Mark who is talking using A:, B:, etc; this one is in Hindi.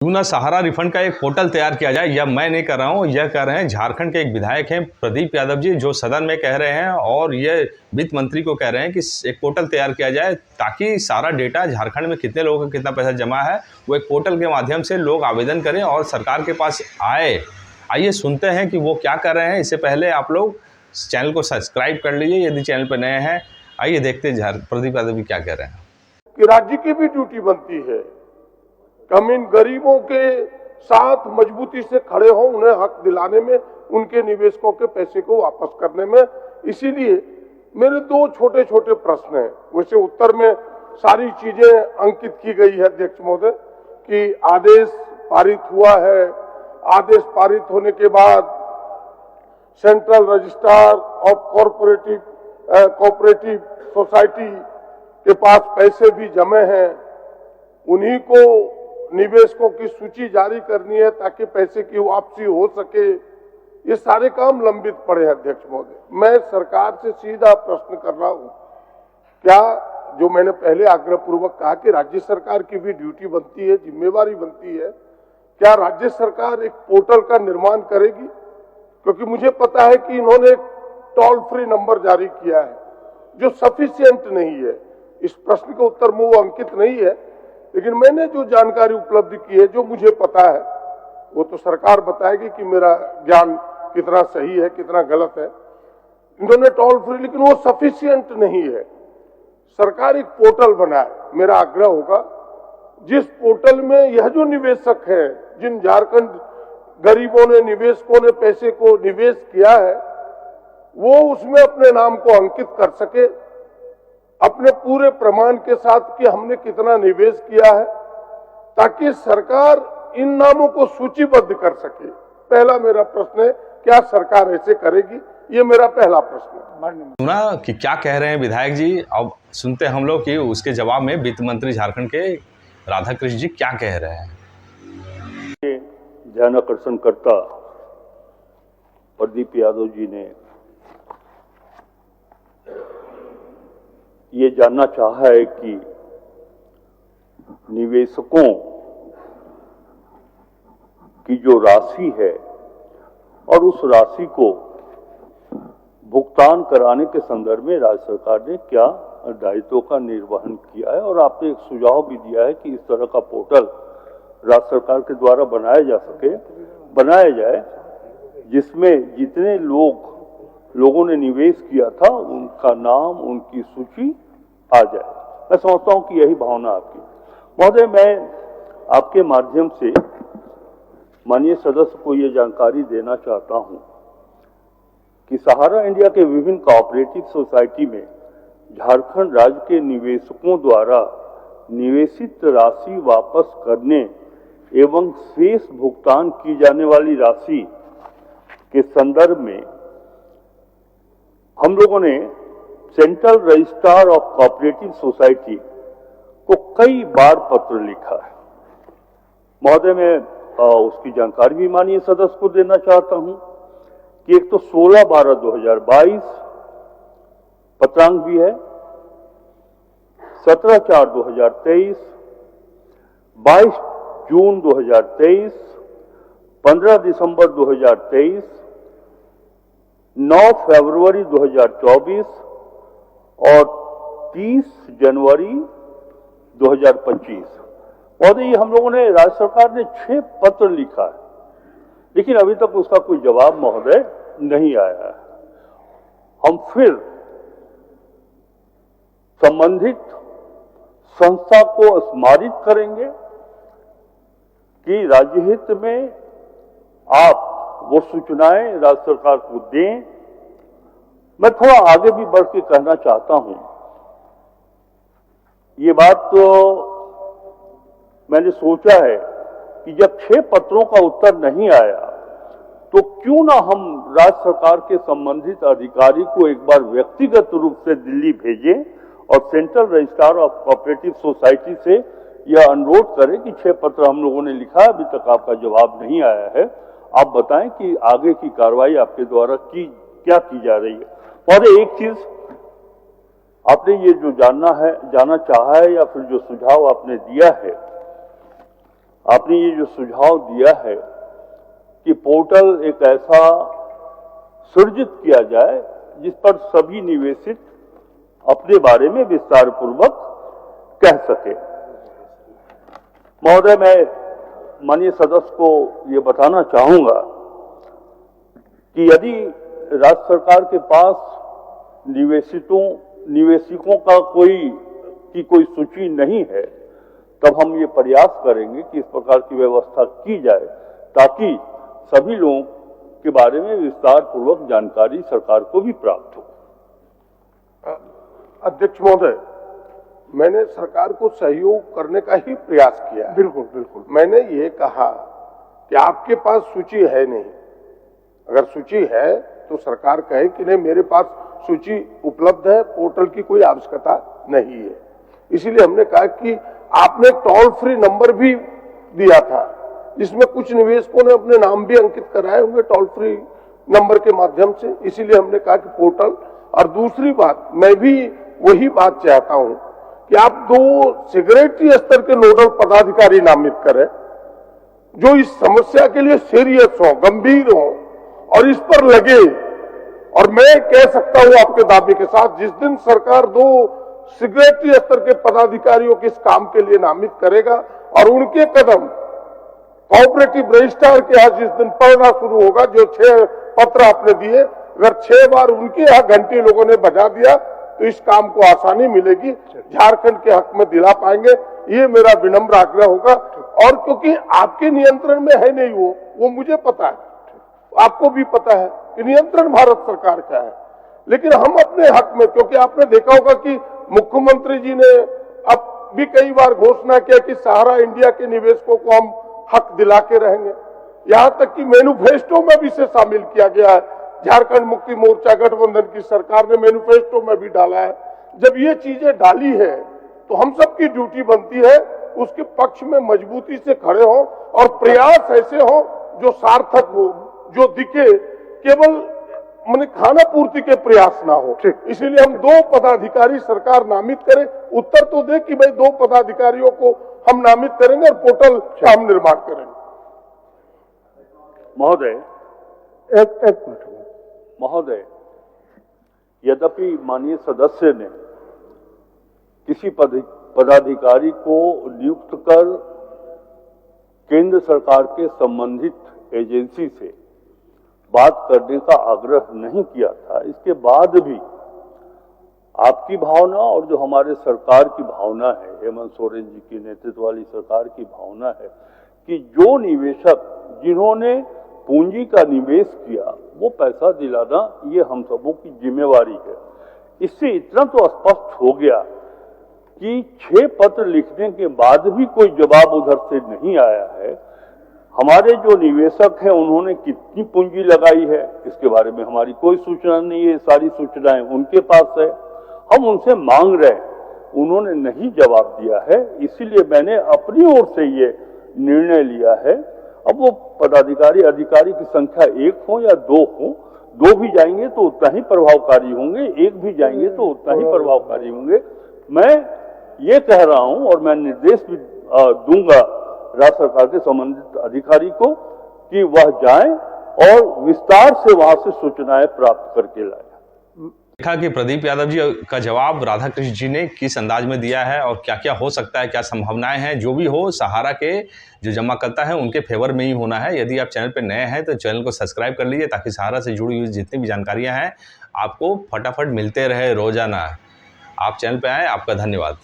A: क्यों ना सहारा रिफंड का एक पोर्टल तैयार किया जाए। यह मैं नहीं कर रहा हूँ, यह कह रहे हैं झारखंड के एक विधायक हैं प्रदीप यादव जी, जो सदन में कह रहे हैं और ये वित्त मंत्री को कह रहे हैं कि एक पोर्टल तैयार किया जाए ताकि सारा डेटा झारखंड में कितने लोगों का कितना पैसा जमा है वो एक पोर्टल के माध्यम से लोग आवेदन करें और सरकार के पास आए। आइए सुनते हैं कि वो क्या कर रहे हैं। इससे पहले आप लोग चैनल को सब्सक्राइब कर लीजिए यदि चैनल पर नए हैं। आइए देखते हैं प्रदीप यादव जी क्या कह रहे हैं।
B: कि राज्य की भी ड्यूटी बनती है कि हम इन गरीबों के साथ मजबूती से खड़े हों, उन्हें हक दिलाने में, उनके निवेशकों के पैसे को वापस करने में। इसीलिए मेरे दो छोटे छोटे प्रश्न हैं। वैसे उत्तर में सारी चीजें अंकित की गई है अध्यक्ष महोदय कि आदेश पारित हुआ है। आदेश पारित होने के बाद central registrar of cooperative society के पास पैसे भी जमे हैं, उन्हीं को निवेशकों की सूची जारी करनी है ताकि पैसे की वापसी हो सके। ये सारे काम लंबित पड़े हैं अध्यक्ष महोदय। मैं सरकार से सीधा प्रश्न कर रहा हूं, क्या जो मैंने पहले आग्रह पूर्वक कहा कि राज्य सरकार की भी ड्यूटी बनती है, जिम्मेवारी बनती है, क्या राज्य सरकार एक पोर्टल का निर्माण करेगी? क्योंकि मुझे पता है कि इन्होंने एक टोल फ्री नंबर जारी किया है जो सफिशिएंट नहीं है। इस प्रश्न के उत्तर में वो अंकित नहीं है, लेकिन मैंने जो जानकारी उपलब्ध की है, जो मुझे पता है, वो तो सरकार बताएगी कि मेरा ज्ञान कितना सही है कितना गलत है। इन्होंने टोल फ्री, लेकिन वो सफिशिएंट नहीं है। सरकार एक पोर्टल बनाए। मेरा आग्रह होगा जिस पोर्टल में यह जो निवेशक है, जिन झारखंड गरीबों ने, निवेशकों ने पैसे को निवेश किया है, वो उसमें अपने नाम को अंकित कर सके अपने पूरे प्रमाण के साथ कि हमने कितना निवेश किया है, ताकि सरकार इन नामों को सूचीबद्ध कर सके। पहला मेरा प्रश्न है, क्या सरकार ऐसे करेगी? ये मेरा पहला प्रश्न है।
A: सुना कि क्या कह रहे हैं विधायक जी। अब सुनते हैं हम लोग कि उसके जवाब में वित्त मंत्री झारखंड के राधाकृष्ण जी क्या कह रहे हैं।
C: ध्यान आकर्षण करता प्रदीप यादव जी ने ये जानना चाहा है कि निवेशकों की जो राशि है और उस राशि को भुगतान कराने के संदर्भ में राज्य सरकार ने क्या दायित्वों का निर्वहन किया है। और आपने एक सुझाव भी दिया है कि इस तरह का पोर्टल राज्य सरकार के द्वारा बनाया जाए जिसमें जितने लोगों ने निवेश किया था उनका नाम, उनकी सूची आ जाए। मैं समझता हूं कि यही भावना आपकी। महोदय, मैं आपके माध्यम से माननीय सदस्य को यह जानकारी देना चाहता हूं कि सहारा इंडिया के विभिन्न कोऑपरेटिव सोसाइटी में झारखंड राज्य के निवेशकों द्वारा निवेशित राशि वापस करने एवं शेष भुगतान की जाने वाली राशि के संदर्भ में हम लोगों ने central registrar of cooperative society को कई बार पत्र लिखा है। महोदय, मैं उसकी जानकारी भी माननीय सदस्य को देना चाहता हूं कि एक तो 16/12/2022 पत्रांक भी है, 17/4/2023, 22 जून 2023, 15 दिसंबर 2023, 9 फरवरी 2024 और 30 जनवरी 2025। और ये हम लोगों ने, राज्य सरकार ने 6 पत्र लिखा है, लेकिन अभी तक उसका कोई जवाब महोदय नहीं आया है। हम फिर संबंधित संस्था को स्मारित करेंगे कि राज्य हित में आप वो सूचनाएं राज्य सरकार को दें। मैं थोड़ा आगे भी बढ़ के कहना चाहता हूं, ये बात तो मैंने सोचा है कि जब 6 पत्रों का उत्तर नहीं आया तो क्यों ना हम राज्य सरकार के संबंधित अधिकारी को एक बार व्यक्तिगत रूप से दिल्ली भेजें और central registrar of cooperative society से यह अनुरोध करें कि 6 पत्र हम लोगों ने लिखा है, अभी तक आपका जवाब नहीं आया है, आप बताएं कि आगे की कार्रवाई आपके द्वारा क्या की जा रही है। और एक चीज आपने ये जो जानना चाहा है या फिर जो सुझाव आपने दिया है, आपने ये जो सुझाव दिया है कि पोर्टल एक ऐसा सृजित किया जाए जिस पर सभी निवेशित अपने बारे में विस्तार पूर्वक कह सके। महोदय, मैं माननीय सदस्य को ये बताना चाहूंगा कि यदि राज्य सरकार के पास निवेशकों का कोई सूची नहीं है, तब हम ये प्रयास करेंगे कि इस प्रकार की व्यवस्था की जाए ताकि सभी लोगों के बारे में विस्तार पूर्वक जानकारी सरकार को भी प्राप्त हो।
B: अध्यक्ष महोदय, मैंने सरकार को सहयोग करने का ही प्रयास किया।
D: बिल्कुल बिल्कुल।
B: मैंने ये कहा कि आपके पास सूची है नहीं, अगर सूची है तो सरकार कहे कि नहीं मेरे पास सूची उपलब्ध है, पोर्टल की कोई आवश्यकता नहीं है। इसीलिए हमने कहा कि आपने टोल फ्री नंबर भी दिया था जिसमें कुछ निवेशकों ने अपने नाम भी अंकित कराए होंगे टोल फ्री नंबर के माध्यम से, इसीलिए हमने कहा कि पोर्टल। और दूसरी बात, मैं भी वही बात चाहता हूं कि आप 2 सेक्रेटरी स्तर के नोडल पदाधिकारी नामित करें जो इस समस्या के लिए सीरियस हो, गंभीर हो और इस पर लगे। और मैं कह सकता हूं आपके दावे के साथ, जिस दिन सरकार 2 सेक्रेटरी स्तर के पदाधिकारियों के इस काम के लिए नामित करेगा और उनके कदम कोऑपरेटिव रजिस्ट्रार के यहां जिस दिन पढ़ना शुरू होगा, जो 6 पत्र आपने दिए, अगर 6 बार उनके यहां घंटी लोगों ने बजा दिया तो इस काम को आसानी मिलेगी, झारखंड के हक में दिला पाएंगे। ये मेरा विनम्र आग्रह होगा। और क्योंकि आपके नियंत्रण में है नहीं वो मुझे पता है, आपको भी पता है कि नियंत्रण भारत सरकार का है, लेकिन हम अपने हक में, क्योंकि आपने देखा होगा कि मुख्यमंत्री जी ने अब भी कई बार घोषणा किया कि सहारा इंडिया के निवेशकों को हम हक दिला के रहेंगे, यहां तक कि मैनिफेस्टो में भी इसे शामिल किया गया है। झारखंड मुक्ति मोर्चा गठबंधन की सरकार ने मैनिफेस्टो में भी डाला है। जब ये चीजें डाली है तो हम सबकी ड्यूटी बनती है उसके पक्ष में मजबूती से खड़े हों और प्रयास ऐसे हो जो सार्थक हो, जो दिखे, केवल माने खाना पूर्ति के प्रयास ना हो। इसीलिए हम 2 पदाधिकारी सरकार नामित करे, उत्तर तो दे कि भाई 2 पदाधिकारियों को हम नामित करेंगे और पोर्टल का हम निर्माण करेंगे।
C: महोदय,
D: एक मिनट
C: महोदय, यद्यपि माननीय सदस्य ने किसी पदाधिकारी को नियुक्त कर केंद्र सरकार के संबंधित एजेंसी से बात करने का आग्रह नहीं किया था, इसके बाद भी आपकी भावना और जो हमारे सरकार की भावना है, हेमंत सोरेन जी की नेतृत्व वाली सरकार की भावना है कि जो निवेशक जिन्होंने पूंजी का निवेश किया वो पैसा दिलाना ये हम सबों की जिम्मेवारी है। इससे इतना तो स्पष्ट हो गया कि 6 पत्र लिखने के बाद भी कोई जवाब उधर से नहीं आया है। हमारे जो निवेशक हैं उन्होंने कितनी पूंजी लगाई है इसके बारे में हमारी कोई सूचना नहीं है, सारी सूचनाएं उनके पास है। हम उनसे मांग रहे हैं, उन्होंने नहीं जवाब दिया है, इसीलिए मैंने अपनी ओर से ये निर्णय लिया है। अब वो पदाधिकारी अधिकारी की संख्या 1 हो या 2 हो, 2 भी जाएंगे तो उतना ही प्रभावकारी होंगे, 1 भी जाएंगे तो उतना ही प्रभावकारी होंगे। मैं ये कह रहा हूं और मैं निर्देश भी दूंगा राज्य सरकार के संबंधित अधिकारी को कि वह जाएं और विस्तार से वहां से सूचनाएं प्राप्त करके लाए।
A: देखा कि प्रदीप यादव जी का जवाब राधाकृष्ण जी ने किस अंदाज में दिया है और क्या क्या हो सकता है, क्या संभावनाएं हैं। जो भी हो, सहारा के जो जमाकर्ता हैं उनके फेवर में ही होना है। यदि आप चैनल पर नए हैं तो चैनल को सब्सक्राइब कर लीजिए ताकि सहारा से जुड़ी हुई जितनी भी जानकारियां हैं आपको फटाफट मिलते रहे रोजाना। आप चैनल पर आए, आपका धन्यवाद।